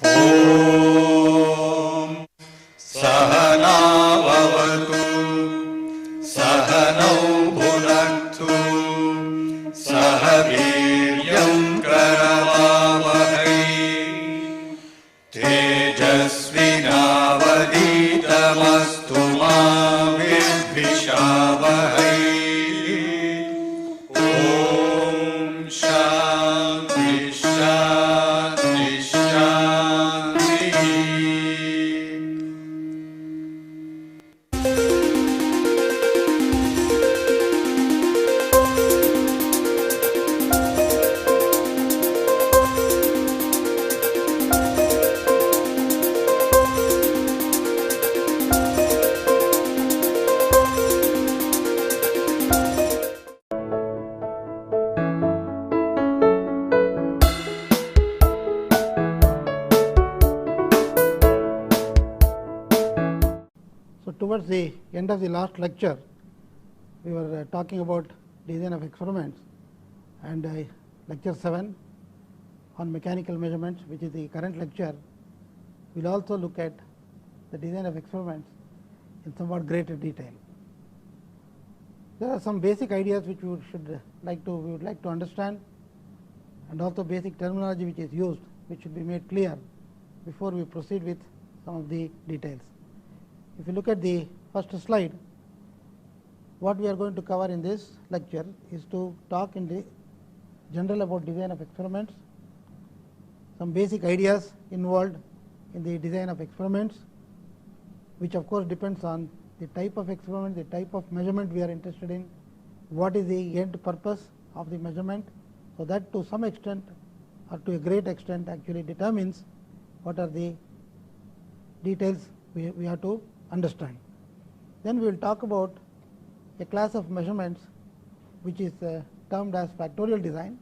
ॐ सहनाववतु सहनौ भुनक्तु सह वीर्यं करवावहै तेजस्विनावधीतमस्तु मा विद्विषावहै। ॐ शान्ति शान्ति शान्तिः। So, towards the end of the last lecture, we were talking about design of experiments, and lecture 7 on mechanical measurements, which is the current lecture, we will also look at the design of experiments in somewhat greater detail. There are some basic ideas which we would like to understand, and also basic terminology which is used, which should be made clear before we proceed with some of the details. If you look at the first slide, what we are going to cover in this lecture is to talk in the general about design of experiments, some basic ideas involved in the design of experiments, which of course depends on the type of experiment, the type of measurement we are interested in, what is the end purpose of the measurement. So, that to some extent or to a great extent actually determines what are the details we have to understand. Then we will talk about a class of measurements which is termed as factorial design,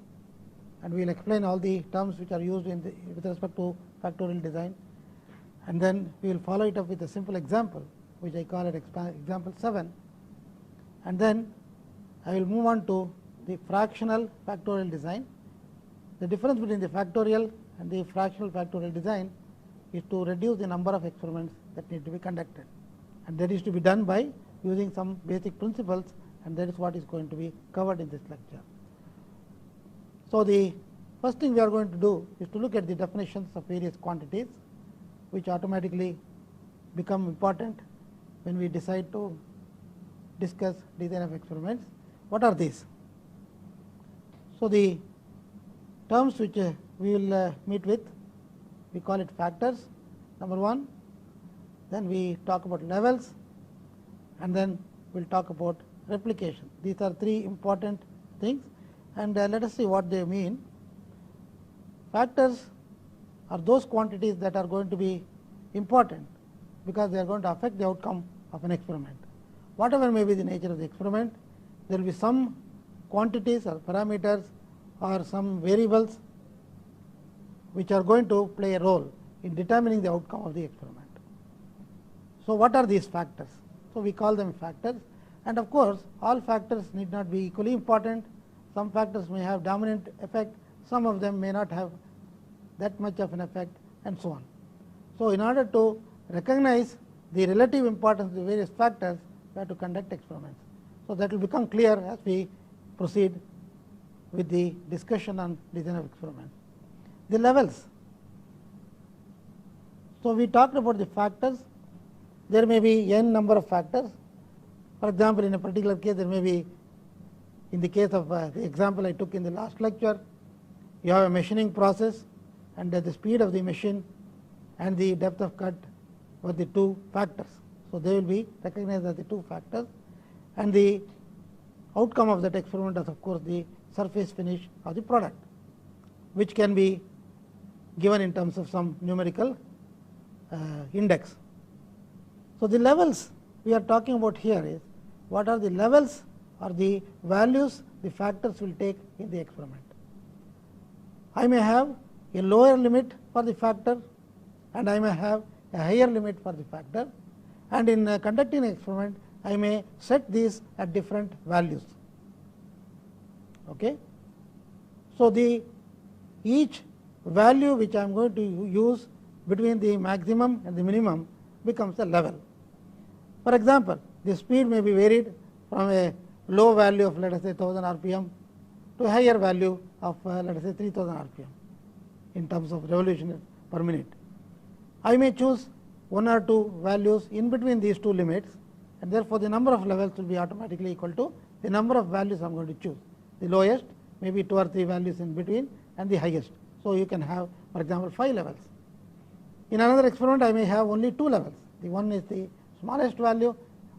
and we will explain all the terms which are used in with respect to factorial design, and then we will follow it up with a simple example which I call it example 7, and then I will move on to the fractional factorial design. The difference between the factorial and the fractional factorial design is to reduce the number of experiments that need to be conducted, and that is to be done by using some basic principles, and that is what is going to be covered in this lecture. So, the first thing we are going to do is to look at the definitions of various quantities, which automatically become important when we decide to discuss design of experiments. What are these? So, the terms which we will meet with, we call it factors, number 1. Then we talk about levels, and then we will talk about replication. These are 3 important things, and let us see what they mean. Factors are those quantities that are going to be important because they are going to affect the outcome of an experiment. Whatever may be the nature of the experiment, there will be some quantities or parameters or some variables which are going to play a role in determining the outcome of the experiment. So, what are these factors? So, we call them factors, and of course, all factors need not be equally important. Some factors may have dominant effect, some of them may not have that much of an effect, and so on. So, in order to recognize the relative importance of the various factors, we have to conduct experiments. So, that will become clear as we proceed with the discussion on design of experiments. The levels. So, we talked about the factors. There may be n number of factors. For example, in a particular case, there may be, in the case of the example I took in the last lecture, you have a machining process, and the speed of the machine and the depth of cut were the 2 factors. So, they will be recognized as the 2 factors, and the outcome of that experiment is of course the surface finish of the product, which can be given in terms of some numerical index. So, the levels we are talking about here is what are the levels or the values the factors will take in the experiment. I may have a lower limit for the factor, and I may have a higher limit for the factor, and in conducting an experiment I may set these at different values. Okay. So, the each value which I am going to use between the maximum and the minimum becomes a level. For example, the speed may be varied from a low value of let us say 1000 rpm to a higher value of let us say 3000 rpm in terms of revolution per minute. I may choose one or two values in between these two limits, and therefore, the number of levels will be automatically equal to the number of values I am going to choose. The lowest maybe 2 or 3 values in between and the highest. So, you can have for example, 5 levels. In another experiment I may have only 2 levels. The one is the smallest value,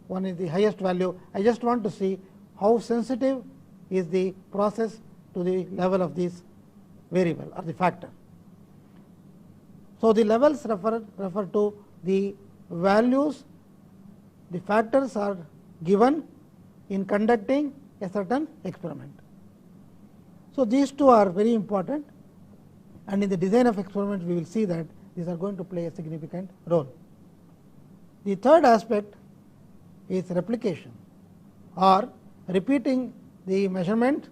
one is the highest value. I just want to see how sensitive is the process to the level of this variable or the factor. So, the levels refer to the values, the factors are given in conducting a certain experiment. So, these two are very important, and in the design of experiments we will see that these are going to play a significant role. The third aspect is replication or repeating the measurement.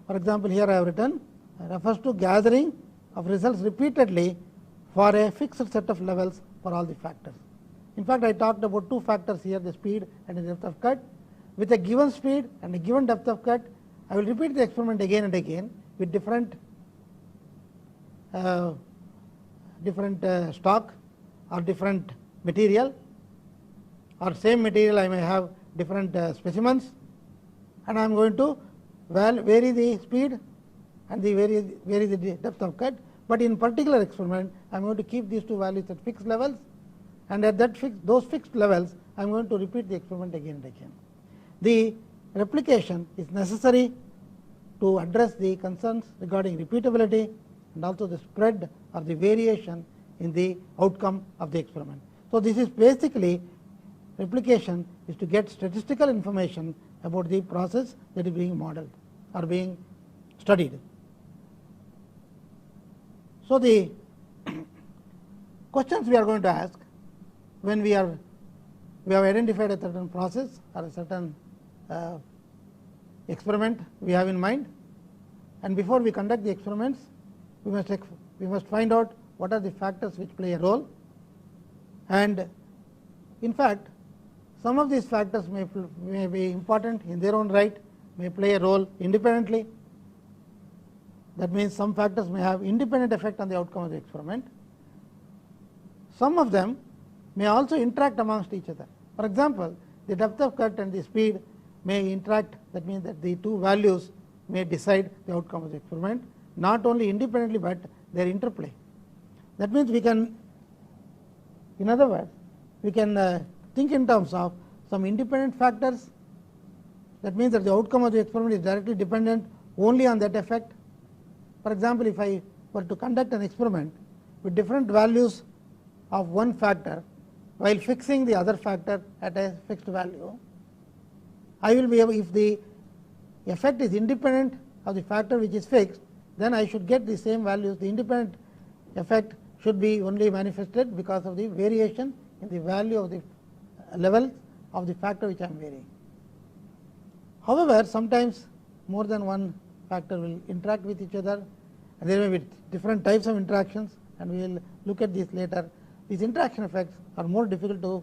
For example, here I have written refers to gathering of results repeatedly for a fixed set of levels for all the factors. In fact, I talked about 2 factors here, the speed and the depth of cut. With a given speed and a given depth of cut, I will repeat the experiment again and again with different stock or different material, or same material I may have different specimens, and I am going to vary the speed and vary the depth of cut. But in particular experiment I am going to keep these 2 values at fixed levels, and at those fixed levels I am going to repeat the experiment again and again. The replication is necessary to address the concerns regarding repeatability and also the spread or the variation in the outcome of the experiment. So, this is basically replication is to get statistical information about the process that is being modeled or being studied. So, the questions we are going to ask when we have identified a certain process or a certain experiment we have in mind, and before we conduct the experiments we must find out what are the factors which play a role, and in fact some of these factors may be important in their own right, may play a role independently. That means some factors may have independent effect on the outcome of the experiment. Some of them may also interact amongst each other. For example, the depth of cut and the speed may interact, that means that the 2 values may decide the outcome of the experiment, not only independently but their interplay. That means we can, in other words, we can think in terms of some independent factors. That means that the outcome of the experiment is directly dependent only on that effect. For example, if I were to conduct an experiment with different values of one factor while fixing the other factor at a fixed value, I will be able, if the effect is independent of the factor which is fixed, then I should get the same values. The independent effect should be only manifested because of the variation in the value of the level of the factor which I am varying. However, sometimes more than one factor will interact with each other, and there may be different types of interactions, and we will look at this later. These interaction effects are more difficult to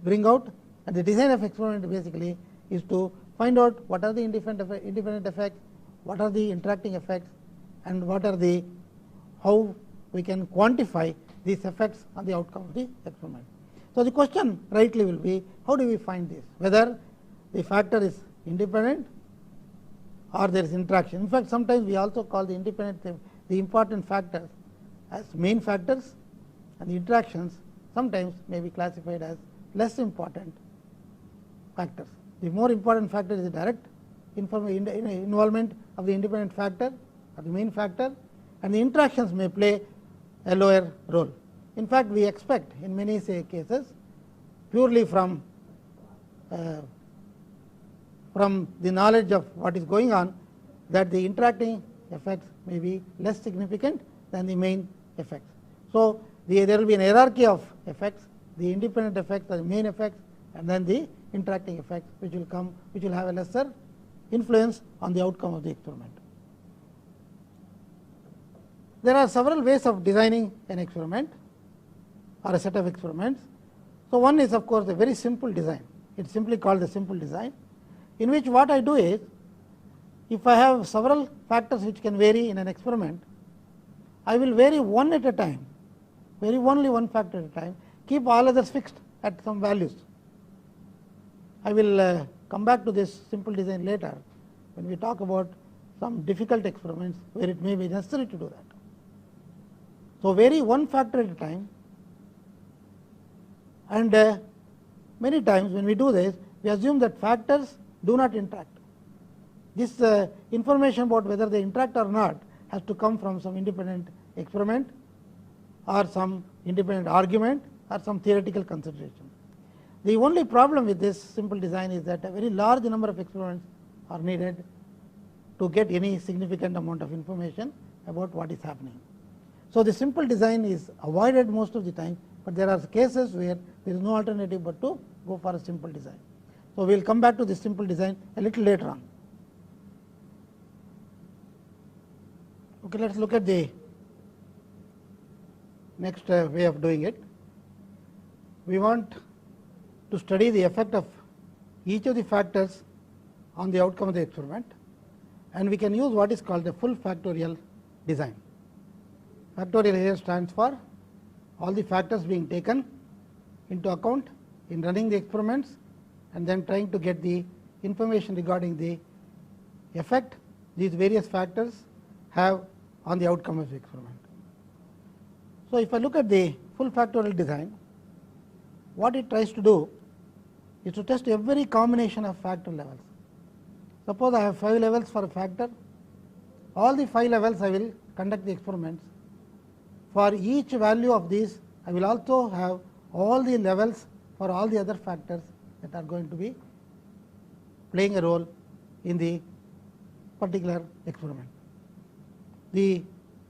bring out, and the design of experiment basically is to find out what are the independent effects, what are the interacting effects, and what are the how we can quantify these effects on the outcome of the experiment. So, the question rightly will be how do we find this, whether the factor is independent or there is interaction. In fact, sometimes we also call the important factors as main factors, and the interactions sometimes may be classified as less important factors. The more important factor is the direct involvement of the independent factor or the main factor, and the interactions may play a lower role. In fact, we expect in many cases purely from the knowledge of what is going on that the interacting effects may be less significant than the main effects. So, there will be an hierarchy of effects, the independent effects or the main effects, and then the interacting effects which will have a lesser influence on the outcome of the experiment. There are several ways of designing an experiment or a set of experiments. So, one is of course a very simple design. It is simply called the simple design, in which what I do is, if I have several factors which can vary in an experiment, I will vary one at a time, vary only one factor at a time, keep all others fixed at some values. I will come back to this simple design later when we talk about some difficult experiments where it may be necessary to do that. So, vary one factor at a time, and many times when we do this, we assume that factors do not interact. This information about whether they interact or not has to come from some independent experiment or some independent argument or some theoretical consideration. The only problem with this simple design is that a very large number of experiments are needed to get any significant amount of information about what is happening. So, the simple design is avoided most of the time, but there are cases where there is no alternative but to go for a simple design. So, we will come back to this simple design a little later on. Okay, let us look at the next way of doing it. We want to study the effect of each of the factors on the outcome of the experiment, and we can use what is called a full factorial design. Factorial here stands for all the factors being taken into account in running the experiments and then trying to get the information regarding the effect these various factors have on the outcome of the experiment. So, if I look at the full factorial design, what it tries to do is to test every combination of factor levels. Suppose I have 5 levels for a factor, all the 5 levels I will conduct the experiments. For each value of these, I will also have all the levels for all the other factors that are going to be playing a role in the particular experiment. The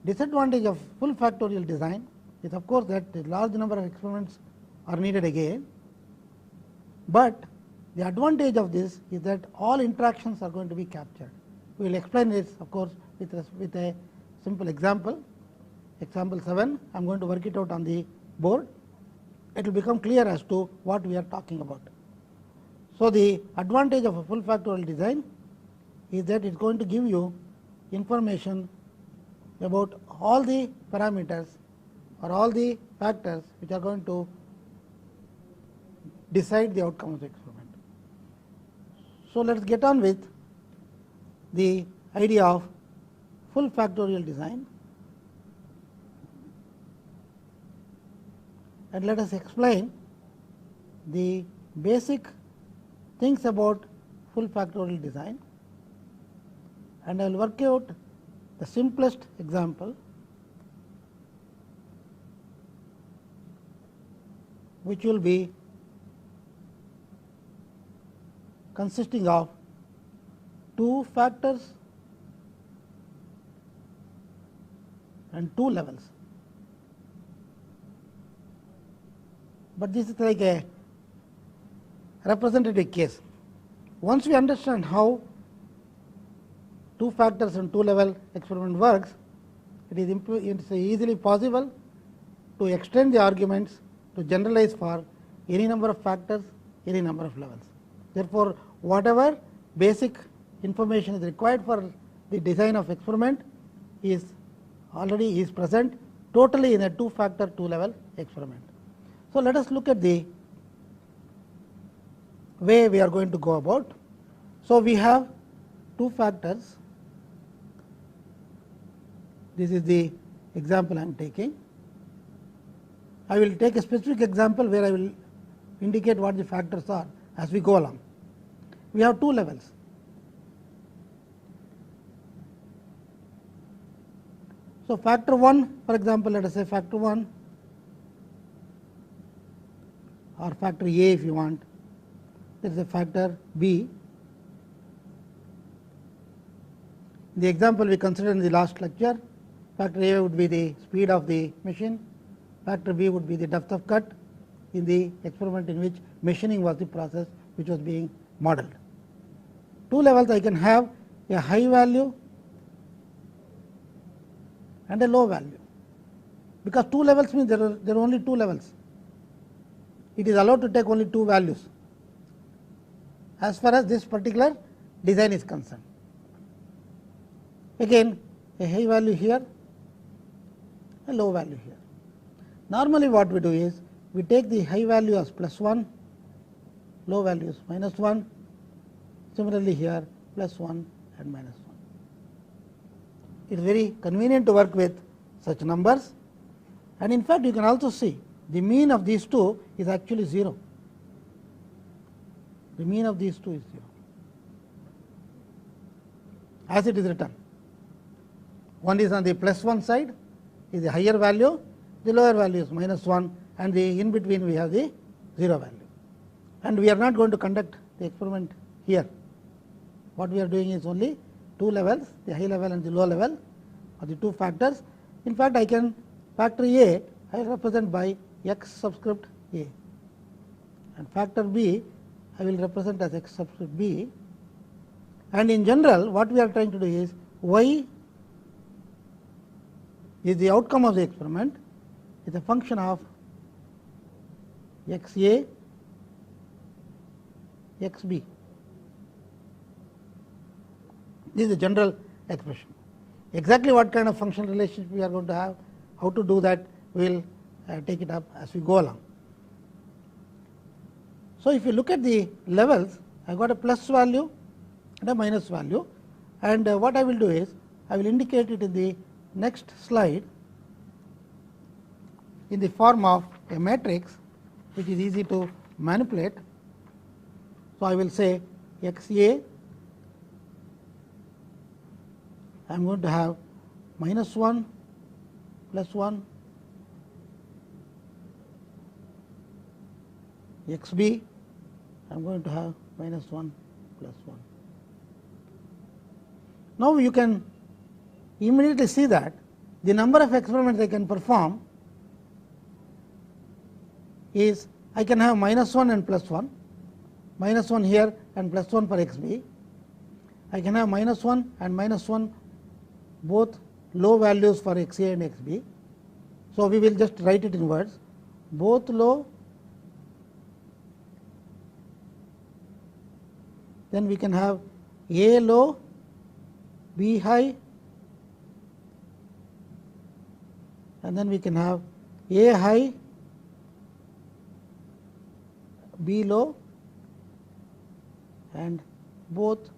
disadvantage of full factorial design is of course that a large number of experiments are needed again, but the advantage of this is that all interactions are going to be captured. We will explain this of course with a simple example. Example 7, I am going to work it out on the board. It will become clear as to what we are talking about. So, the advantage of a full factorial design is that it is going to give you information about all the parameters or all the factors which are going to decide the outcome of the experiment. So, let us get on with the idea of full factorial design, and let us explain the basic things about full factorial design, and I will work out the simplest example which will be consisting of 2 factors and 2 levels. But this is like a representative case. Once we understand how 2 factors and 2 level experiment works, it is easily possible to extend the arguments to generalize for any number of factors, any number of levels. Therefore, whatever basic information is required for the design of experiment is already present totally in a 2 factor 2 level experiment. So, let us look at the way we are going to go about. So, we have 2 factors. This is the example I am taking. I will take a specific example where I will indicate what the factors are as we go along. We have 2 levels. So, factor 1, for example, let us say factor 1 or factor A if you want. There is a factor B. The example we considered in the last lecture, factor A would be the speed of the machine, factor B would be the depth of cut in the experiment in which machining was the process which was being modeled. 2 levels I can have a high value and a low value, because 2 levels means there are only 2 levels. It is allowed to take only 2 values as far as this particular design is concerned. Again, a high value here, a low value here. Normally what we do is we take the high value as +1, low value is -1, similarly here +1 and -1. It is very convenient to work with such numbers, and in fact you can also see the mean of these two is actually 0. The mean of these two is 0 as it is written. One is on the +1 side, is the higher value, the lower value is -1, and the in between we have the 0 value. And we are not going to conduct the experiment here. What we are doing is only 2 levels, the high level and the low level are the 2 factors. In fact, I can factor A I represent by x subscript A, and factor B I will represent as x subscript B, and in general what we are trying to do is y is the outcome of the experiment is a function of x A, x B. This is the general expression. Exactly what kind of function relationship we are going to have, how to do that, we will take it up as we go along. So, if you look at the levels, I got a plus value and a minus value, and what I will do is I will indicate it in the next slide in the form of a matrix which is easy to manipulate. So, I will say x A, I am going to have -1, +1, x B, I am going to have -1, +1. Now, you can immediately see that the number of experiments I can perform is I can have -1 and +1, -1 here and +1 for x B. I can have -1 and -1 both low values for x A and x B. So, we will just write it in words, both low, then we can have A low, B high, and then we can have A high, B low, and both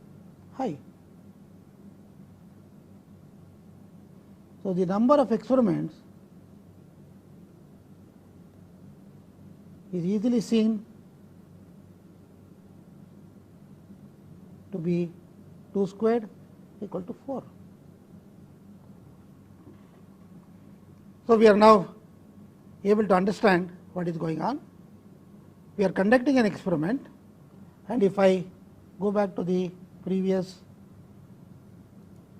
high. So, the number of experiments is easily seen to be 2 squared equal to 4. So, we are now able to understand what is going on. We are conducting an experiment, and if I go back to the previous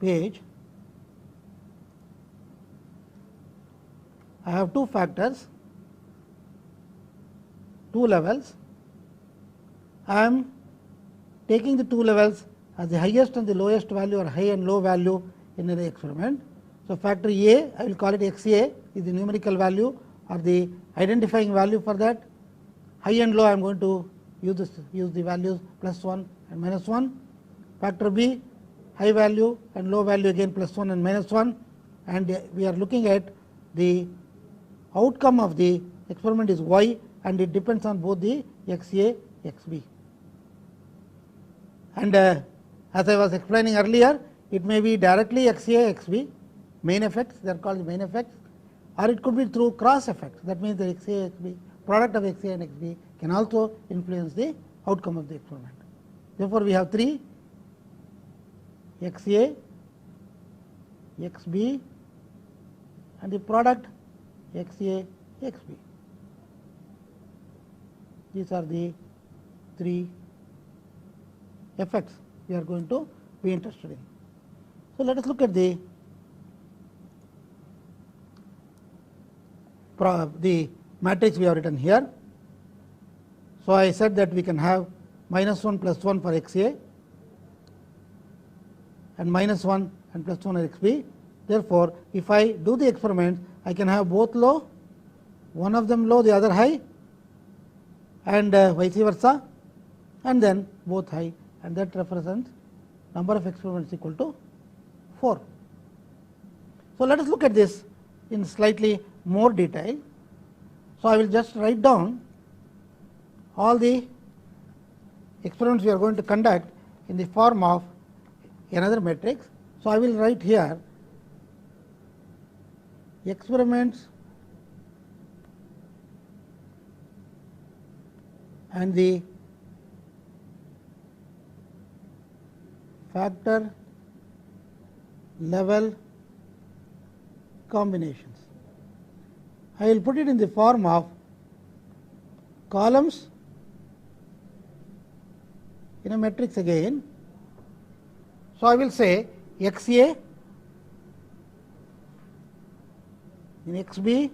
page, I have 2 factors, 2 levels. I am taking the 2 levels as the highest and the lowest value or high and low value in the experiment. So, factor A, I will call it x A, is the numerical value or the identifying value for that. High and low I am going to use the values +1 and -1. Factor B, high value and low value again +1 and -1, and we are looking at the outcome of the experiment is y, and it depends on both the x A, x B. And as I was explaining earlier, it may be directly x A, x B, main effects, they are called the main effects, or it could be through cross effects. That means the x A, x B, product of x A and x B can also influence the outcome of the experiment. Therefore, we have 3, x A, x B, and the product x A, x B. These are the 3 effects we are going to be interested in. So, let us look at the matrix we have written here. So, I said that we can have -1 +1 for x A and -1 and +1 for x B. Therefore, if I do the experiment, I can have both low, one of them low, the other high, and vice versa, and then both high, and that represents number of experiments equal to 4. So, let us look at this in slightly more detail. So, I will just write down all the experiments we are going to conduct in the form of another matrix. So, I will write here experiments and the factor level combinations. I will put it in the form of columns in a matrix again. So, I will say x a in x b.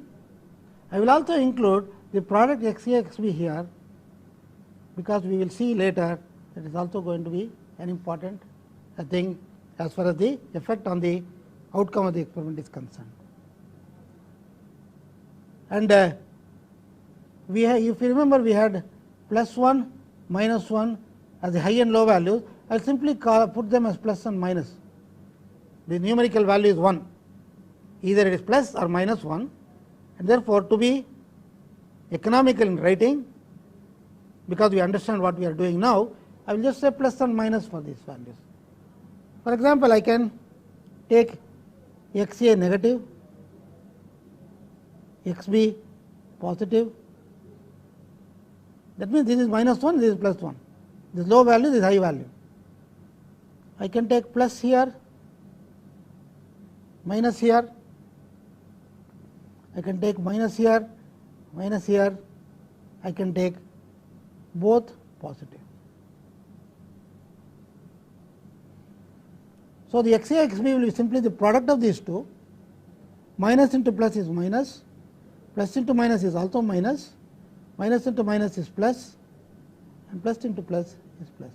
I will also include the product x a x b here, because we will see later that is also going to be an important thing as far as the effect on the outcome of the experiment is concerned. And we have, if you remember, we had +1, -1 as the high and low values. I will simply put them as plus and minus. The numerical value is 1, either it is plus or -1, and therefore, to be economical in writing, because we understand what we are doing now, I will just say plus and minus for these values. For example, I can take x a negative, x b positive. That means this is -1, this is +1. This low value, this high value. I can take plus here, minus here. I can take minus here, minus here. I can take both positive. So, the x a x b will be simply the product of these two. Minus into plus is minus, plus into minus is also minus, minus into minus is plus, and plus into plus is plus.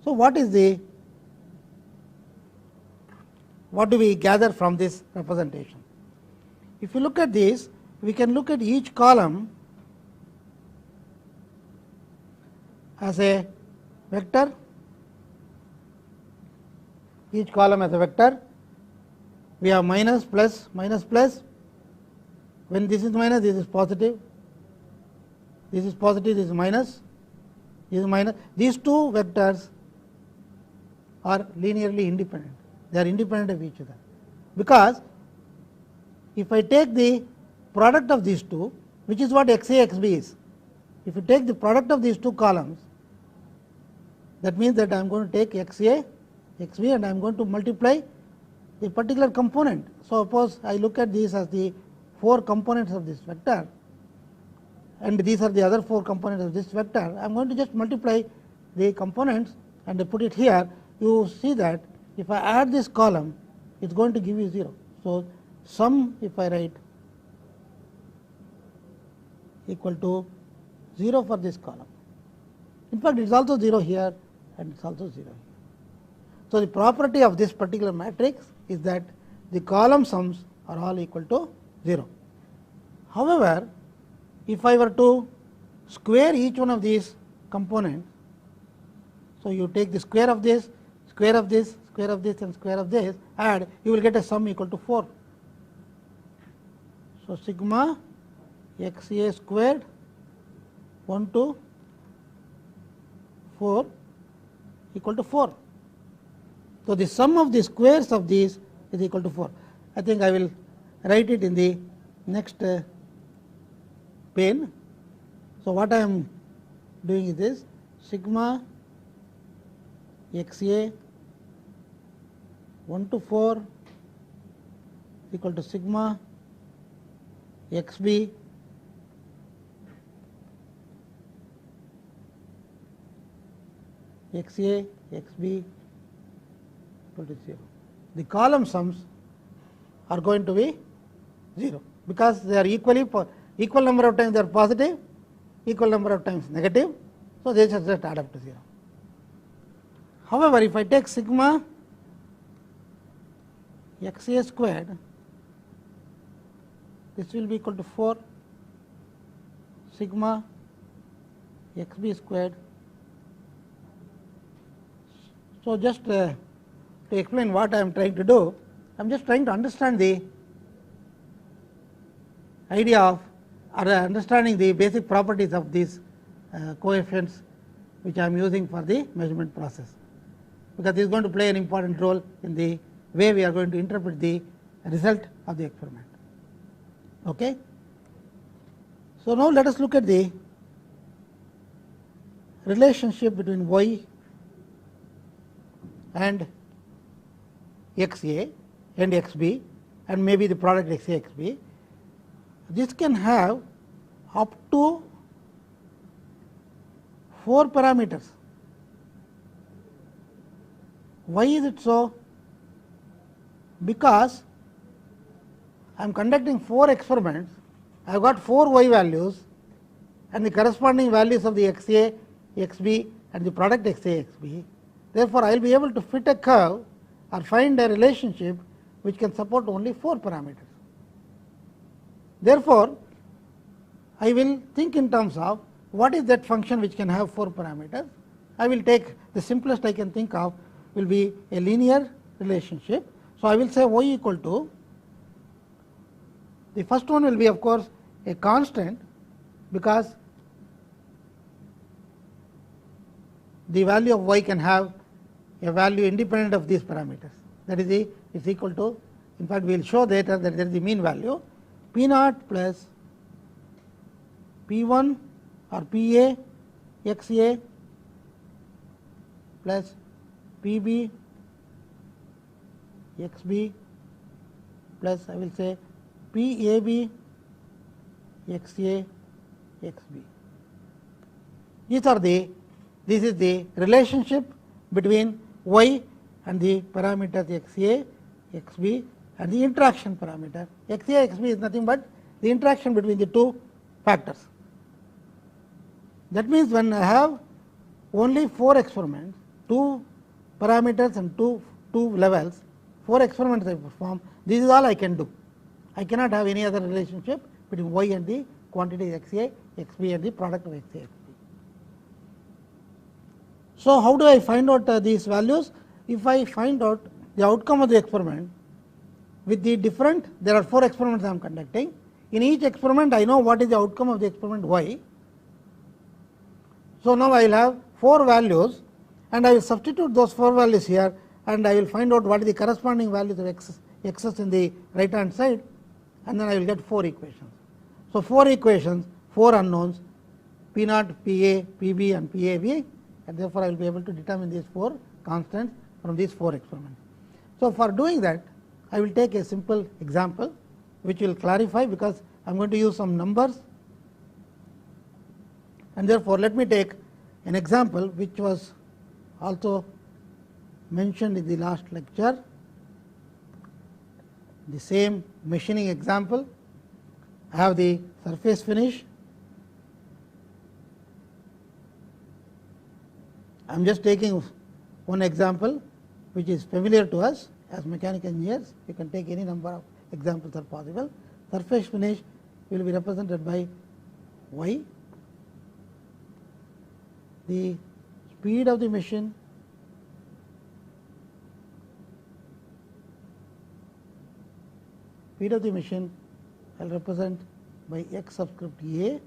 So, what do we gather from this representation? If you look at this, we can look at each column as a vector, each column as a vector. We have minus, plus, minus, plus. When this is minus, this is positive. This is positive, this is minus. This is minus. These two vectors are linearly independent. They are independent of each other. Because if I take the product of these two, which is what x a x b is, if you take the product of these two columns, that means that I am going to take x a x b and I am going to multiply the particular component. So, suppose I look at these as the 4 components of this vector, and these are the other 4 components of this vector. I am going to just multiply the components and put it here. You see that if I add this column, it is going to give you 0. So, sum, if I write equal to 0 for this column. In fact, it is also 0 here and it is also 0 here. So, the property of this particular matrix is that the column sums are all equal to 0. However, if I were to square each one of these components, so you take the square of this, square of this, square of this and square of this, add, you will get a sum equal to 4. So, sigma x a squared 1 to 4 equal to 4. So, the sum of the squares of these is equal to 4. I think I will write it in the next pane. So, what I am doing is this: sigma x a 1 to 4 equal to sigma x b x a x b equal to 0. The column sums are going to be 0, because they are equal number of times they are positive, equal number of times negative. So, they just add up to 0. However, if I take sigma x a squared, this will be equal to 4 sigma x b squared. So, just to explain what I am trying to do, I am just trying to understand the idea of or understanding the basic properties of these coefficients which I am using for the measurement process, because this is going to play an important role in the way we are going to interpret the result of the experiment. Okay. So, now let us look at the relationship between y and x a and x b and maybe the product x a x b. This can have up to 4 parameters. Why is it so? Because I am conducting 4 experiments, I have got 4 y values and the corresponding values of the x a, x b and the product x a, x b. Therefore, I will be able to fit a curve or find a relationship which can support only 4 parameters. Therefore, I will think in terms of what is that function which can have 4 parameters. I will take the simplest I can think of will be a linear relationship. So, I will say y equal to, the first one will be of course a constant, because the value of y can have a value independent of these parameters, that is equal to, in fact we will show later that there is the mean value p naught plus p 1 or p a x a plus p b x b plus I will say p a b x a x b. This is the relationship between y and the parameters x a, x b and the interaction parameter. X a, x b is nothing but the interaction between the 2 factors. That means, when I have only 4 experiments, 2 parameters and 2 levels, 4 experiments I perform, this is all I can do. I cannot have any other relationship between y and the quantity x a, x b and the product of x a, x b. So, how do I find out these values? If I find out the outcome of the experiment with the different, there are 4 experiments I am conducting. In each experiment I know what is the outcome of the experiment y. So, now I will have 4 values and I will substitute those 4 values here and I will find out what is the corresponding values of x's in the right hand side, and then I will get 4 equations. So, 4 equations, 4 unknowns, p naught, p a, p b and p a b, and therefore, I will be able to determine these 4 constants from these 4 experiments. So, for doing that I will take a simple example which will clarify, because I am going to use some numbers, and therefore, let me take an example which was also mentioned in the last lecture, the same machining example. I have the surface finish. I am just taking one example which is familiar to us as mechanical engineers. You can take any number of examples are possible. Surface finish will be represented by y. The speed of the machine, I will represent by x subscript a,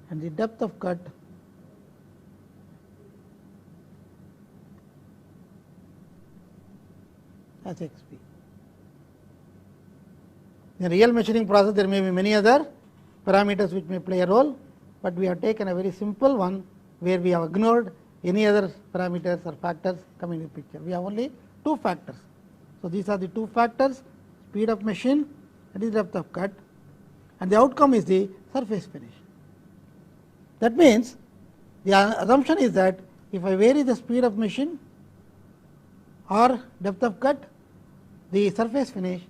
and the depth of cut as xp. In real machining process there may be many other parameters which may play a role, but we have taken a very simple one where we have ignored any other parameters or factors coming in the picture. We have only 2 factors. So, these are the 2 factors, speed of machine and the depth of cut, and the outcome is the surface finish. That means, the assumption is that if I vary the speed of machine or depth of cut, the surface finish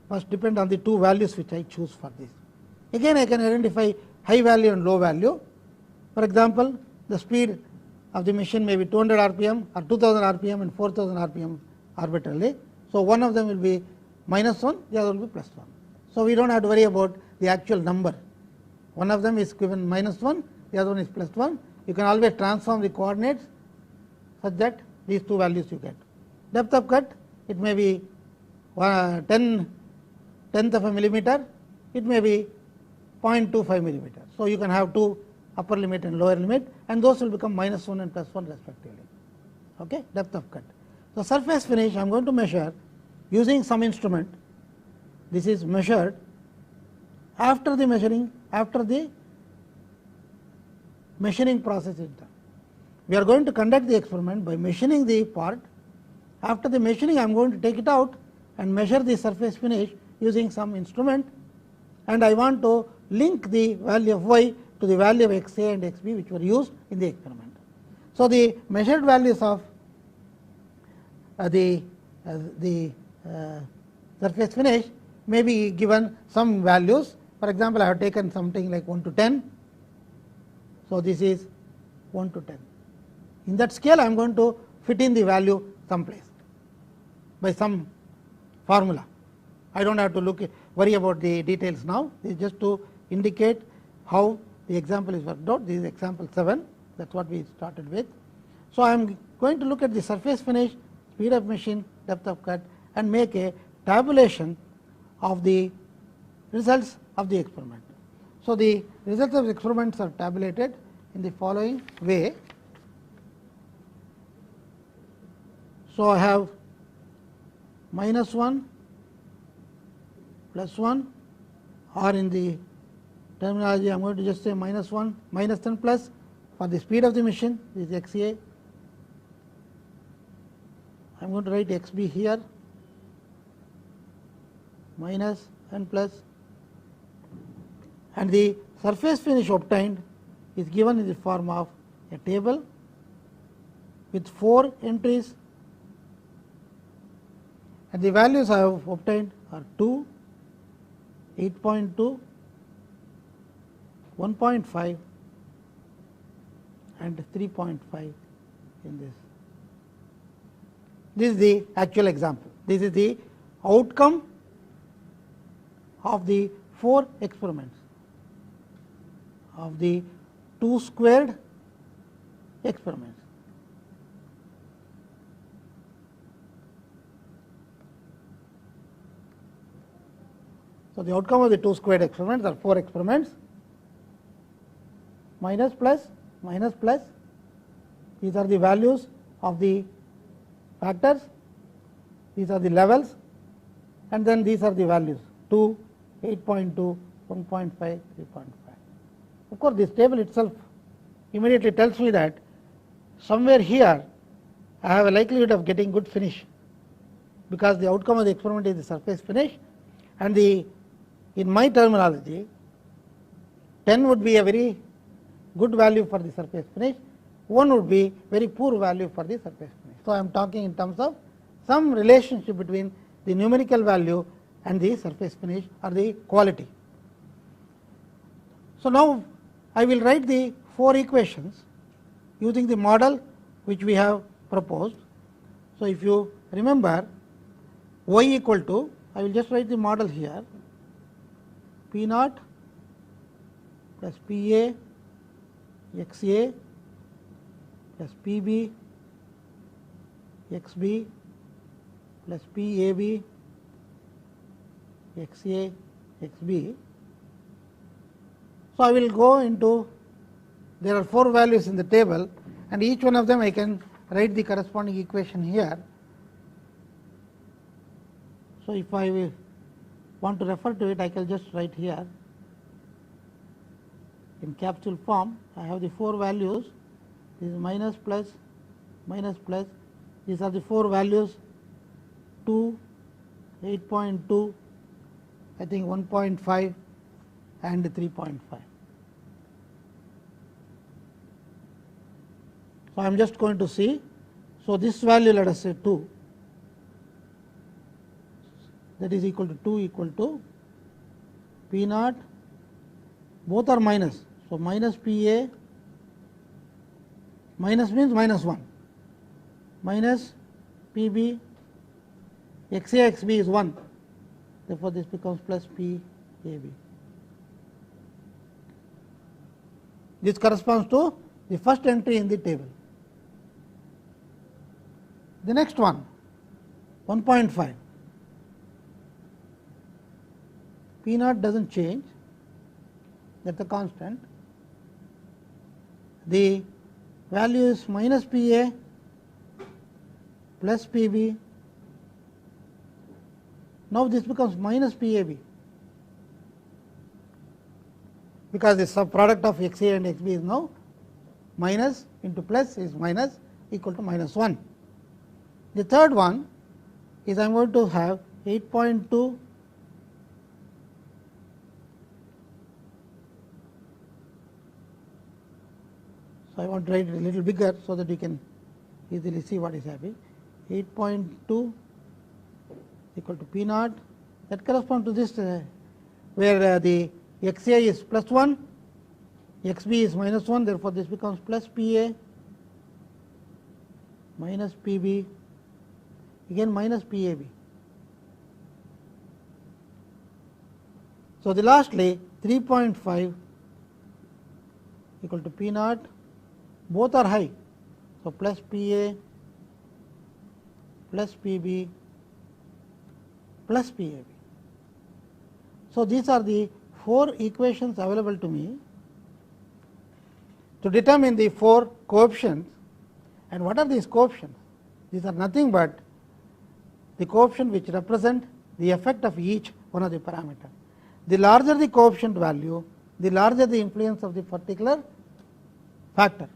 must depend on the 2 values which I choose for this. Again, I can identify high value and low value. For example, the speed of the machine may be 200 rpm or 2000 rpm and 4000 rpm arbitrarily. So, one of them will be minus 1, the other will be plus 1. So, we do not have to worry about the actual number. One of them is given minus 1, the other one is plus 1. You can always transform the coordinates such that these two values you get. Depth of cut, it may be 10th of a millimeter, it may be 0.25 millimeter. So, you can have two upper limit and lower limit, and those will become minus 1 and plus 1 respectively. Okay, depth of cut. So, surface finish I am going to measure using some instrument. This is measured after the measuring process is done. We are going to conduct the experiment by machining the part. After the machining, I am going to take it out and measure the surface finish using some instrument, and I want to link the value of y to the value of x a and x b which were used in the experiment. So, the measured values of the surface finish may be given some values. For example, I have taken something like 1 to 10. So, this is 1 to 10. In that scale, I am going to fit in the value someplace by some formula. I do not have to worry about the details now. This is just to indicate how the example is worked out. This is example 7. That is what we started with. So, I am going to look at the surface finish, speed of machine, depth of cut, and make a tabulation of the results of the experiment. So, the results of the experiments are tabulated in the following way. So, I have minus 1, plus 1, or in the terminology I am going to just say minus 1, minus 10 plus for the speed of the machine, this is x a. I am going to write x b here, minus and plus, and the surface finish obtained is given in the form of a table with 4 entries, and the values I have obtained are 2, 8.2, 1.5 and 3.5 in this. This is the actual example. This is the outcome of the 4 experiments, of the 2 squared experiments. So, the outcome of the 2 squared experiments are 4 experiments, minus plus, these are the values of the factors, these are the levels, and then these are the values 2, 8.2, 1.5, 3.5. Of course, this table itself immediately tells me that somewhere here I have a likelihood of getting good finish, because the outcome of the experiment is the surface finish, and in my terminology 10 would be a very good value for the surface finish, 1 would be very poor value for the surface finish. So, I am talking in terms of some relationship between the numerical value and the surface finish or the quality. So, now I will write the 4 equations using the model which we have proposed. So, if you remember, y equal to, I will just write the model here, P naught plus P a x a plus P b x b plus P a b x a x b. So, I will go into, there are 4 values in the table, and each one of them I can write the corresponding equation here. So, if I want to refer to it, I can just write here in capsule form. I have the 4 values, this is minus plus, these are the 4 values, 2, 8.2, I think 1.5 and 3.5. So, I am just going to see. So, this value, let us say 2, that is equal to 2 equal to P naught, both are minus. So, minus P a, minus means minus 1, minus P b x a x b is 1, therefore, this becomes plus p a b. This corresponds to the first entry in the table. The next one, 1.5, P naught does not change, that is a constant. The value is minus P A plus P B. Now, this becomes minus P A B, because the sub product of x a and x b is now minus into plus is minus equal to minus 1. The third one is I am going to have 8.2 so I want to write it a little bigger so that you can easily see what is happening. 8.2 equal to P naught, that corresponds to this where the x a is plus 1, x b is minus 1, therefore, this becomes plus P a minus P b, again minus P a b. So, the lastly 3.5 equal to P naught, both are high. So, plus P a plus P b plus P a b. So, these are the 4 equations available to me to determine the 4 coefficients. And what are these coefficients? These are nothing but the coefficient which represent the effect of each one of the parameters. The larger the coefficient value, the larger the influence of the particular factor.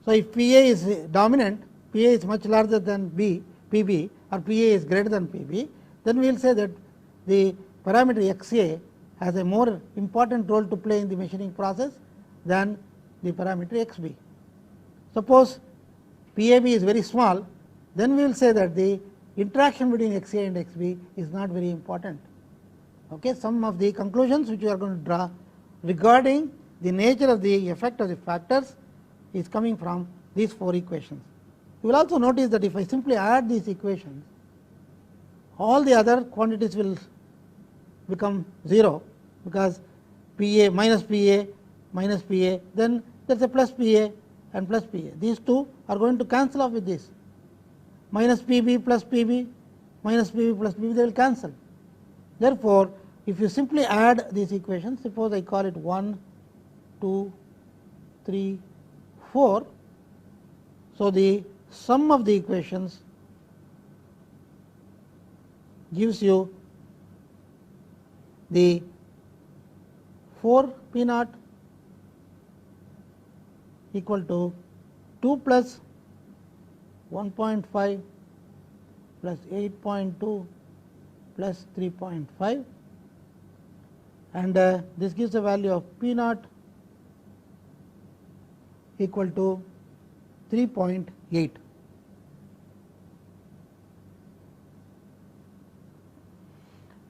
So, if P a is dominant, P a is much larger than P b or P a is greater than P b, then we will say that the parameter x a has a more important role to play in the machining process than the parameter x b. Suppose P a b is very small, then we will say that the interaction between x a and x b is not very important. Okay. Some of the conclusions which we are going to draw regarding the nature of the effect of the factors is coming from these 4 equations. You will also notice that if I simply add these equations, all the other quantities will become 0, because P a minus P a minus P a, then there is a plus P a and plus P a. These two are going to cancel off with this, minus P b plus P b minus P b plus P b, they will cancel. Therefore, if you simply add these equations, suppose I call it 1, 2, 3, 4. So, the sum of the equations gives you the 4 P naught equal to 2 plus 1.5 plus 8.2 plus 3.5, and this gives a value of P naught equal to 3.8.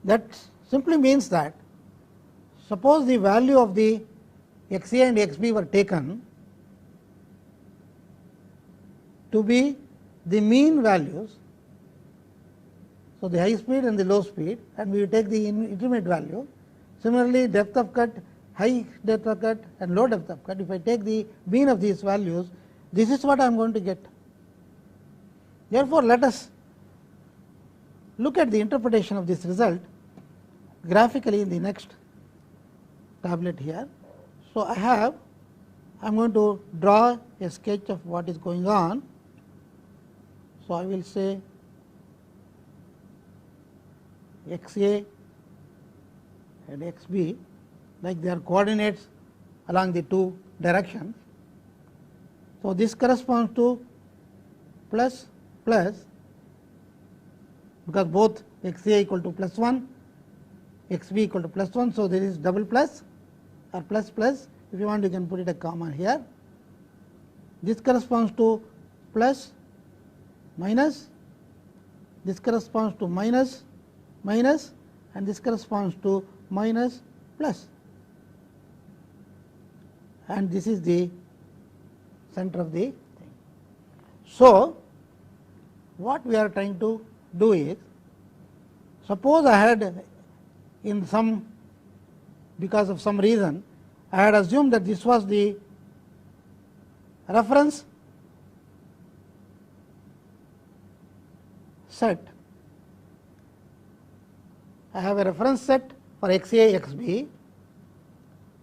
That simply means that suppose the value of the x a and x b were taken to be the mean values. So, the high speed and the low speed, and we take the intermediate value. Similarly, depth of cut, high depth of cut and low depth of cut, if I take the mean of these values, this is what I am going to get. Therefore, let us look at the interpretation of this result graphically in the next tablet here. So, I am going to draw a sketch of what is going on. So, I will say x a and x b, like they are coordinates along the 2 directions. So, this corresponds to plus plus, because both x a equal to plus 1, x b equal to plus 1. So, there is double plus or plus plus. If you want, you can put it a comma here. This corresponds to plus minus, this corresponds to minus minus, and this corresponds to minus plus, and this is the center of the thing. So, what we are trying to do is, suppose I had in some, because of some reason, I had assumed that this was the reference set. I have a reference set for xa, xb.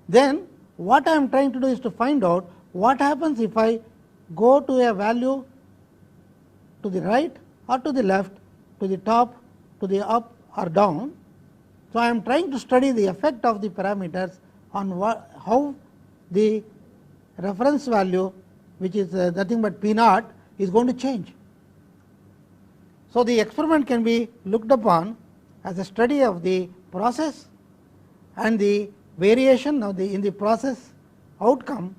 Then what I am trying to do is to find out what happens if I go to a value to the right or to the left, to the top, to the up or down. So, I am trying to study the effect of the parameters on how the reference value, which is nothing but P naught, is going to change. So, the experiment can be looked upon as a study of the process and the variation of in the process outcome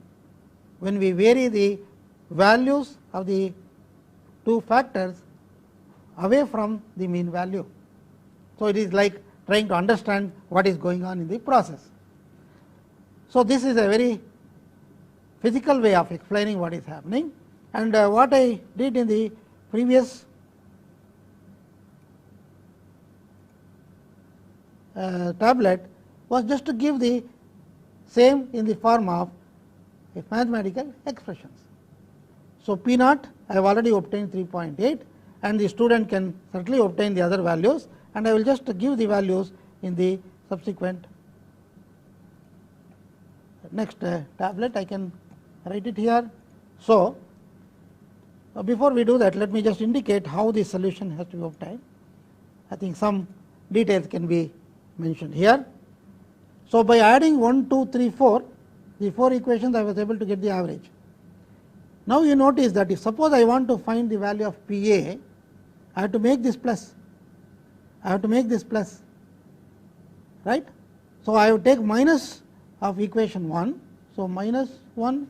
when we vary the values of the two factors away from the mean value. So, it is like trying to understand what is going on in the process. So, this is a very physical way of explaining what is happening, and what I did in the previous tablet was just to give the same in the form of mathematical expressions. So, P naught I have already obtained 3.8, and the student can certainly obtain the other values, and I will just give the values in the subsequent next tablet. I can write it here. So, before we do that, let me just indicate how the solution has to be obtained. I think some details can be mentioned here. So, by adding 1, 2, 3, 4, the 4 equations, I was able to get the average. Now, you notice that if suppose I want to find the value of P A, I have to make this plus. I have to make this plus, right. So, I will take minus of equation 1. So, minus 1,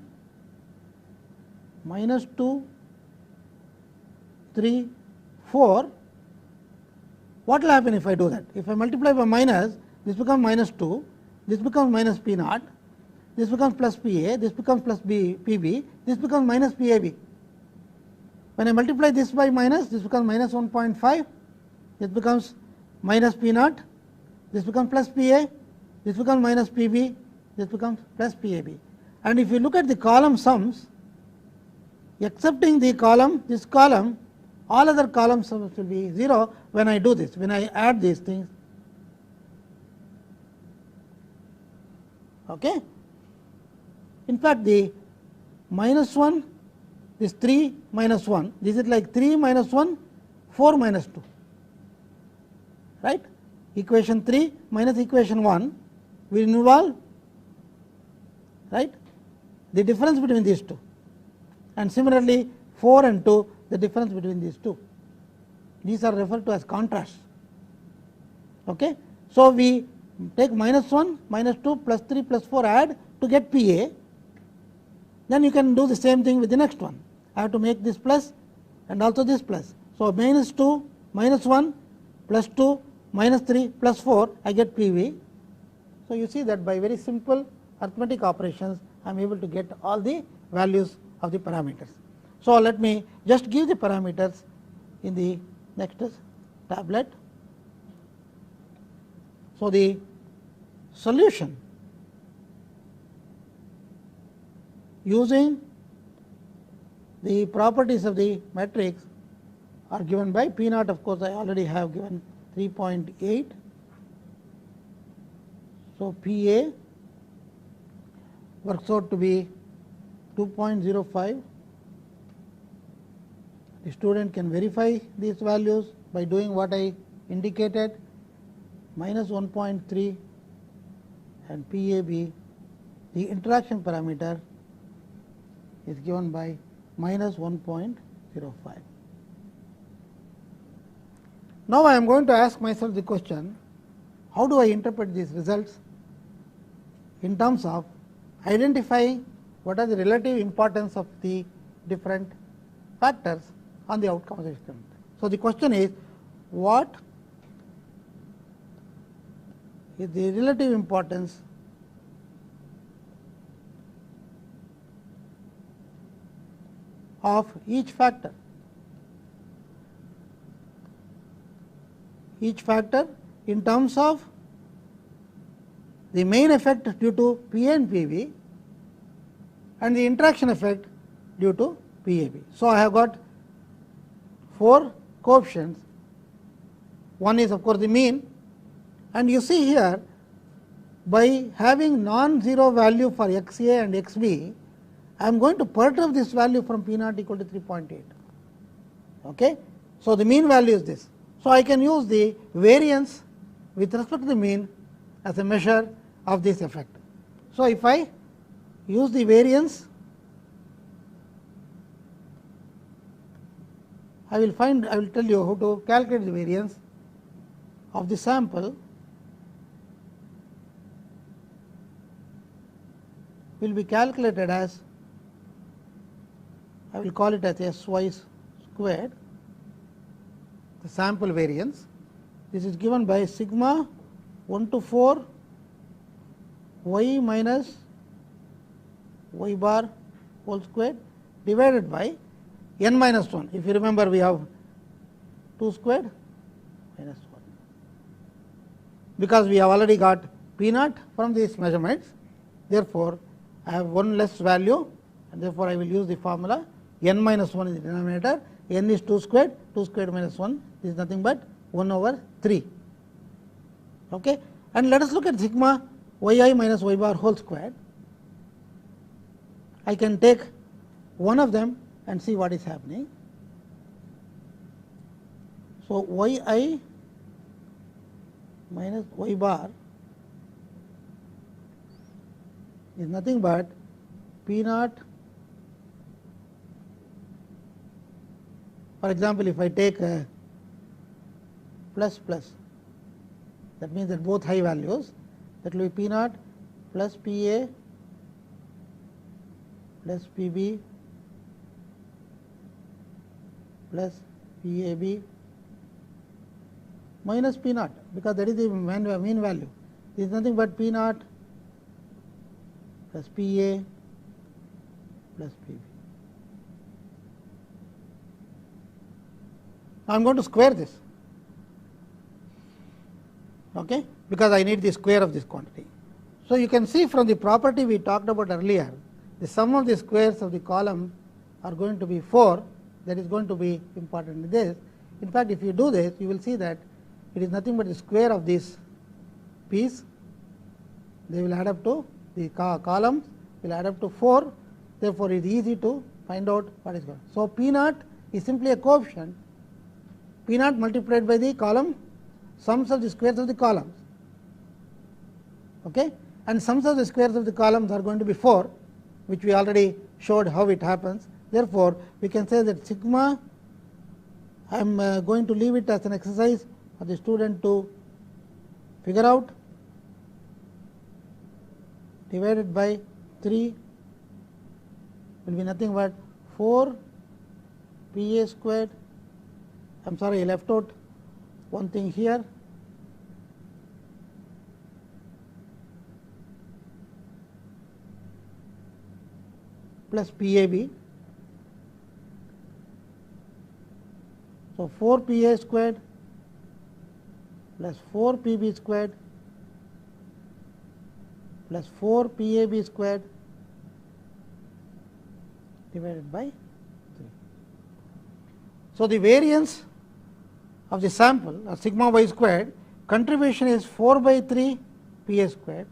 minus 2, 3, 4. What will happen if I do that? If I multiply by minus, this becomes minus 2, this becomes minus P naught, this becomes plus P A, this becomes plus P B, this becomes minus P A B. When I multiply this by minus, this becomes minus 1.5, this becomes minus P naught, this becomes plus P A, this becomes minus P B, this becomes plus P A B. And if you look at the column sums, excepting the column, this column, all other column sums will be 0 when I do this, when I add these things. Okay. In fact, the minus 1, this 3 minus 1, this is like 3 minus 1, 4 minus 2, right. Equation 3 minus equation 1 will involve, right, the difference between these two, and similarly 4 and 2, the difference between these two. These are referred to as contrasts. Okay. So, we take minus 1, minus 2, plus 3, plus 4, add to get P A. Then you can do the same thing with the next one. I have to make this plus and also this plus. So, minus 2, minus 1, plus 2, minus 3, plus 4, I get P V. So, you see that by very simple arithmetic operations, I am able to get all the values of the parameters. So, let me just give the parameters in the next tablet. So, the solution using the properties of the matrix are given by P naught. Of course, I already have given 3.8. So, P A works out to be 2.05. The student can verify these values by doing what I indicated, minus 1.3, and P A B, the interaction parameter, is given by minus 1.05. Now, I am going to ask myself the question, how do I interpret these results in terms of identifying what are the relative importance of the different factors on the outcome of the experiment. So, the question is, what is the relative importance of each factor each factor in terms of the main effect due to PA and PB and the interaction effect due to PAB. So, I have got 4 coefficients. One is of course the mean, and you see here by having non-zero value for XA and XB, I am going to perturb this value from P naught equal to 3.8. Okay? So, the mean value is this. So, I can use the variance with respect to the mean as a measure of this effect. So, if I use the variance, I will tell you how to calculate the variance of the sample will be calculated as, I will call it as Sy squared, the sample variance. This is given by sigma 1 to 4 y minus y bar whole squared divided by n minus 1. If you remember, we have 2 squared minus 1. Because we have already got P naught from these measurements, therefore, I have one less value, and therefore, I will use the formula n minus 1 in the denominator. N is 2 squared minus 1, this is nothing but 1 over 3. Okay? And let us look at sigma yi minus y bar whole squared. I can take one of them and see what is happening. So, yi minus y bar is nothing but P naught. For example, if I take plus plus, that means that both high values, that will be P naught plus PA plus PB plus PAB minus P naught, because that is the mean value. This is nothing but P naught plus PA plus PB. I am going to square this, okay, because I need the square of this quantity. So, you can see from the property we talked about earlier, the sum of the squares of the column are going to be 4. That is going to be important in this. In fact, if you do this, you will see that it is nothing but the square of this piece. They will add up to the columns will add up to 4. Therefore, it is easy to find out what is going on. So, P naught is simply a coefficient, P naught multiplied by the column sums of the squares of the columns, okay, and sums of the squares of the columns are going to be 4, which we already showed how it happens. Therefore, we can say that sigma, I am going to leave it as an exercise for the student to figure out, divided by 3 will be nothing but 4 PA squared. I am sorry, I left out one thing here, plus PAB. So, 4 PA squared plus 4 PB squared plus 4 PAB squared divided by 3. So, the variance of the sample or sigma y squared contribution is 4 by 3 PA squared,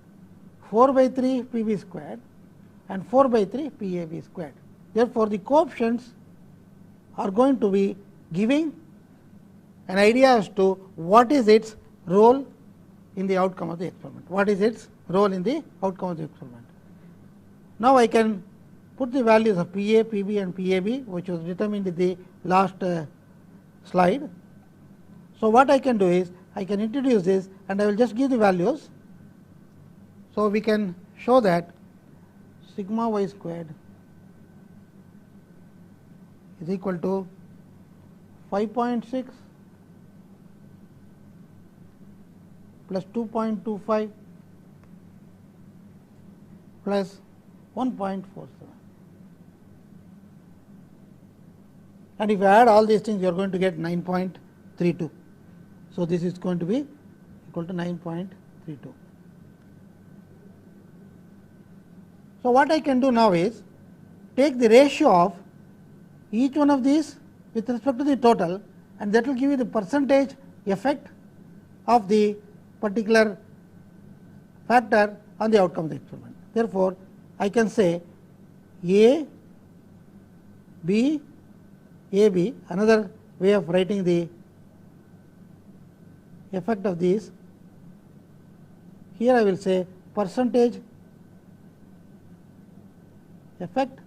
4 by 3 PB squared and 4 by 3 PAB squared. Therefore, the coefficients are going to be giving an idea as to what is its role in the outcome of the experiment. What is its role in the outcome of the experiment? Now, I can put the values of PA, PB and PAB, which was determined in the last slide. So, what I can do is I can introduce this and I will just give the values. So, we can show that sigma y squared is equal to 5.6 plus 2.25 plus 1.47. And if you add all these things, you are going to get 9.32. So, this is going to be equal to 9.32. So, what I can do now is take the ratio of each one of these with respect to the total, and that will give you the percentage effect of the particular factor on the outcome of the experiment. Therefore, I can say A, B, AB, another way of writing the effect of these. Here I will say percentage effect.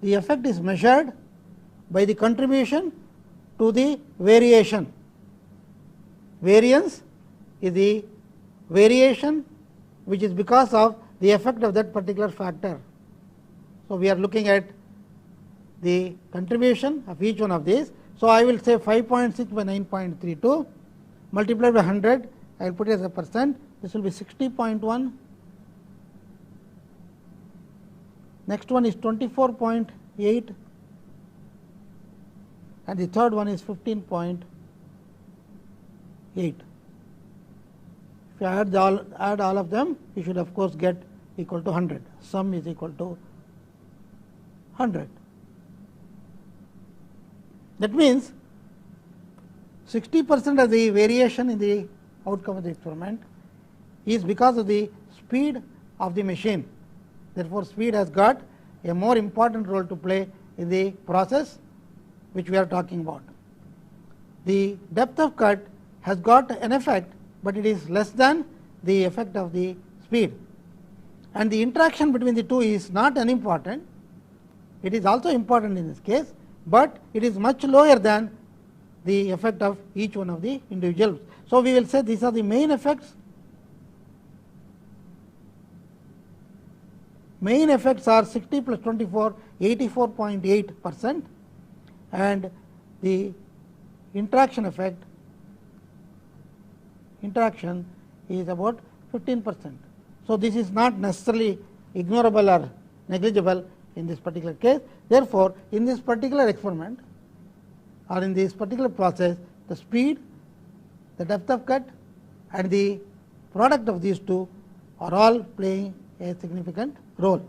The effect is measured by the contribution to the variation. Variance is the variation which is because of the effect of that particular factor. So, we are looking at the contribution of each one of these. So, I will say 5.6 by 9.32 multiplied by 100, I will put it as a percent. This will be 60.1. Next one is 24.8, and the third one is 15.8. If you add all of them, you should of course get equal to 100. Sum is equal to 100. That means 60% of the variation in the outcome of the experiment is because of the speed of the machine. Therefore, speed has got a more important role to play in the process which we are talking about. The depth of cut has got an effect, but it is less than the effect of the speed, and the interaction between the two is not unimportant. It is also important in this case, but it is much lower than the effect of each one of the individuals. So, we will say these are the main effects. Main effects are 60 plus 24, 84.8%, and the interaction effect is about 15%. So, this is not necessarily ignorable or negligible in this particular case. Therefore, in this particular experiment or in this particular process, the speed, the depth of cut and the product of these two are all playing a significant role.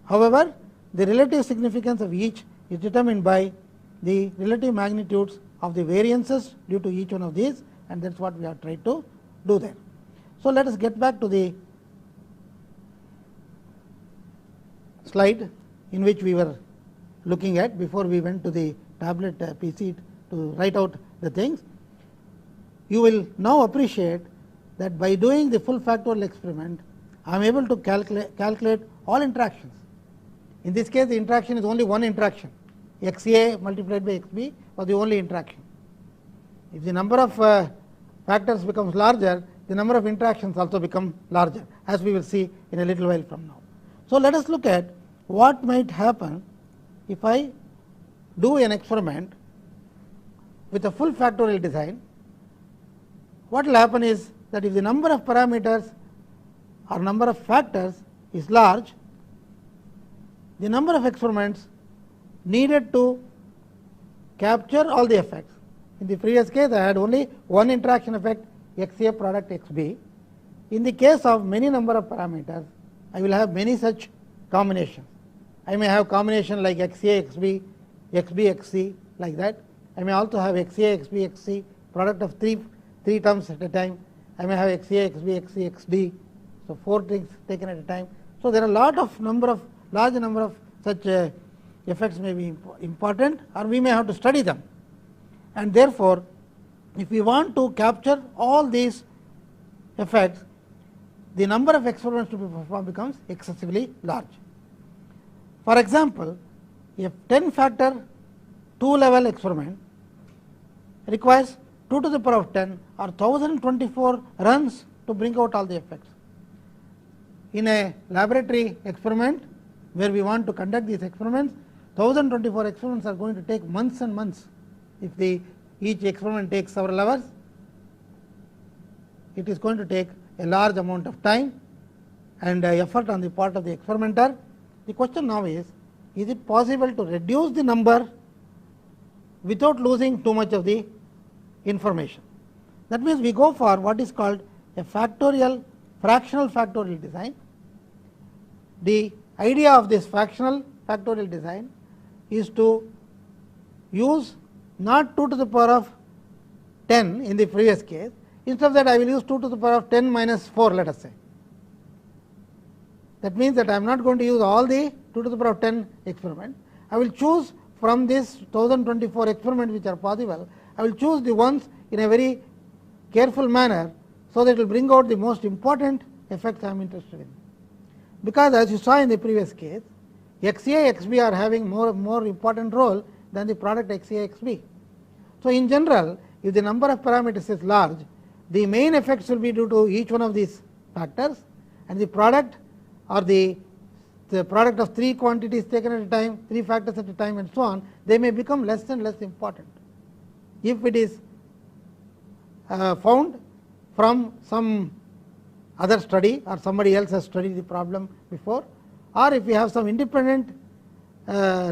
However, the relative significance of each is determined by the relative magnitudes of the variances due to each one of these, and that is what we have tried to do there. So, let us get back to the slide in which we were looking at before we went to the tablet PC to write out the things. You will now appreciate that by doing the full factorial experiment, I am able to calculate all interactions. In this case, the interaction is only one interaction. XA multiplied by XB was the only interaction. If the number of factors becomes larger, the number of interactions also become larger, as we will see in a little while from now. So, let us look at what might happen if I do an experiment with a full factorial design. What will happen is that if the number of parameters or number of factors is large, the number of experiments needed to capture all the effects. In the previous case, I had only one interaction effect, XA product XB. In the case of many number of parameters, I will have many such combinations. I may have combination like XA XB, XB XC, like that. I may also have XA XB XC, product of three terms at a time. I may have XA XB XC XD, so 4 things taken at a time. So, there are large number of such effects may be important, or we may have to study them. And therefore, if we want to capture all these effects, the number of experiments to be performed becomes excessively large. For example, a 10 factor 2 level experiment requires 2 to the power of 10 or 1024 runs to bring out all the effects. In a laboratory experiment where we want to conduct these experiments, 1024 experiments are going to take months and months. If each experiment takes several hours, it is going to take a large amount of time and effort on the part of the experimenter. The question now is it possible to reduce the number without losing too much of the information? That means, we go for what is called a fractional factorial design. The idea of this fractional factorial design is to use not 2 to the power of 10 in the previous case. Instead of that, I will use 2 to the power of 10 minus 4, let us say. That means that I am not going to use all the 2 to the power of 10 experiments. I will choose from this 1024 experiments which are possible. I will choose the ones in a very careful manner, so that it will bring out the most important effects I am interested in. Because as you saw in the previous case, XA, XB are having more important role than the product XA, XB. So, in general, if the number of parameters is large, the main effects will be due to each one of these factors, and the product or the product of 3 quantities taken at a time, 3 factors at a time, and so on, they may become less and less important. If it is found from some other study, or somebody else has studied the problem before, or if we have some independent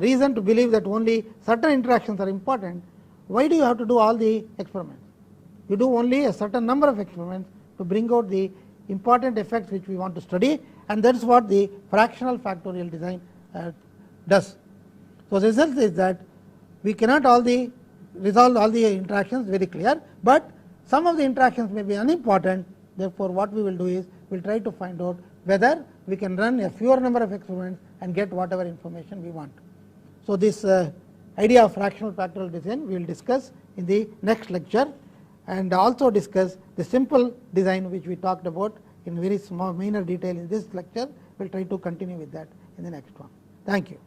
reason to believe that only certain interactions are important, why do you have to do all the experiments? You do only a certain number of experiments to bring out the important effects which we want to study, and that is what the fractional factorial design does. So, the result is that we cannot resolve all the interactions very clear, but some of the interactions may be unimportant. Therefore, what we will do is we will try to find out whether we can run a fewer number of experiments and get whatever information we want. So, this idea of fractional factorial design we will discuss in the next lecture, and also discuss the simple design which we talked about in very small minor detail in this lecture. We will try to continue with that in the next one. Thank you.